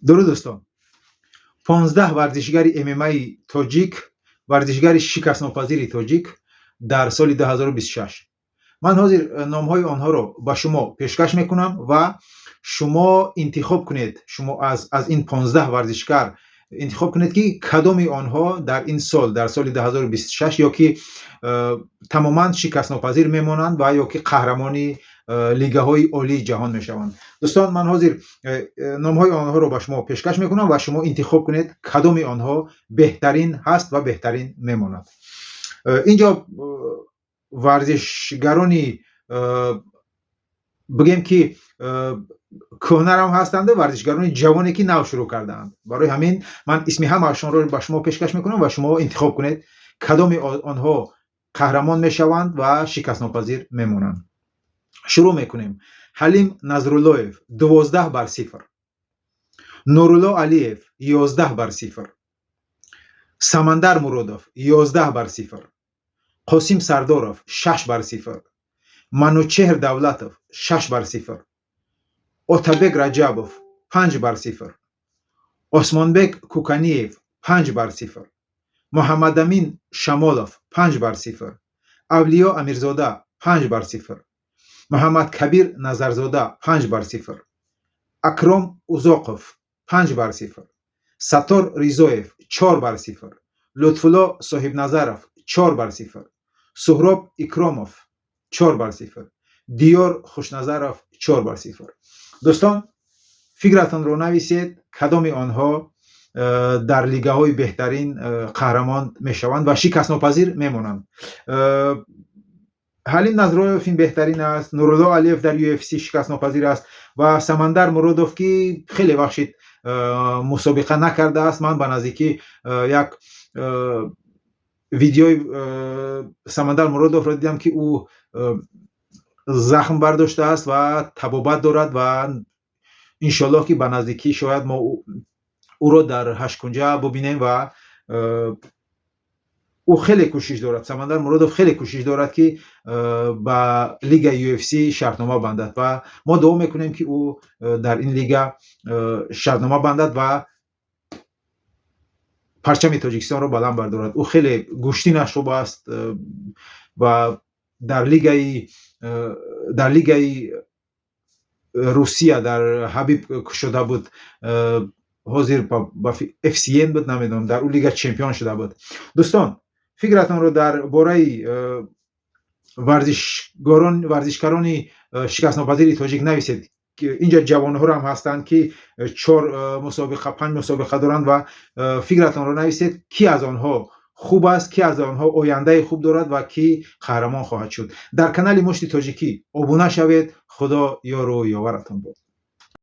درود دوستان، 15 ورزشگر MMA تاجیک، ورزشگر شکست‌ناپذیر تاجیک در سال 2026. من حاضر نام‌های آنها را به شما پیشکش میکنم و شما انتخاب کنید. شما از این 15 ورزشکار انتخاب کنید که کدام آنها در این سال، در سال 2026 یا که تماما شکست‌ناپذیر میمانند و یا که قهرمانی لیگ‌های عالی جهان میشوند. دوستان، من حاضر نام‌های آنها را به شما پیشکش میکنم و شما انتخاب کنید کدام آنها بهترین هست و بهترین میماند. اینجا ورزشگرانی بگیم که کهنه هم هستند و ورزشگران جوانی که نو شروع کردند. برای همین من اسم همشون رو به شما پیشکش میکنم و شما انتخاب کنید کدام آنها قهرمان میشوند و شکست‌ناپذیر میمونند. شروع میکنیم. حلیم نظراللهیف 12-0، نورالله علیف 11-0، سمندر مرودوف 11-0، قاسم سرداروف 6-0، منوچهر دولتوف 6-0، اتابک رجبوف 5-0، осмонбек куканиев 5-0، محمد امین شمالوف 5-0، авлиё амирзода 5-0، محمد کبیر نظرزاده 5-0، اکرم اوزاقوف 5-0، ستار ریزویف 4-0، لطفالله صاحب نظروف 4-0، سهراب اکراموف 4-0، دیار خوشنظروف 4-0. دوستان، فکرتان رو نویسید کدام آنها در لیگه های بهترین قهرمان میشوند و شکست‌ناپذیر میمونند. حلیم نظراللهیف بهترین است، نورالله علیف در UFC شکست‌ناپذیر است و سمندر مرودوف که خیلی وقت مسابقه نکرده است. من به نزدیکی یک ویدیوی سمندر مرودوف را دیدم که او زخم برداشته است و تبابت دارد و انشالله که به نزدیکی شاید ما او را در هشکنجه ببینیم و او خیلی کوشش دارد. سمندر مرودوف خیلی کوشش دارد که با لیگ UFC شرطنامه بندد و ما دعا میکنیم که او در این لیگ شرطنامه بندد و پرچم تاجیکستان را بلند بردارد. او خیلی گوشتی نشوب است و در لیگ روسیه در حبیب شده بود، حاضر با FCN بود، نمیدونم در اون لیگ چمپیون شده بود. دوستان، فکرتان رو در باره ورزشکاران شکست‌ناپذیر تاجیک نویسید. اینجا جوان‌ها هم هستند که 4 مسابقه 5 مسابقه دارند و فکرتان رو نویسید کی از آنها خوب است، کی از آنها آینده خوب دارد و کی قهرمان خواهد شد. در کانال مشت تاجیکی ابونه شوید. خدا یار و یاورتان باد.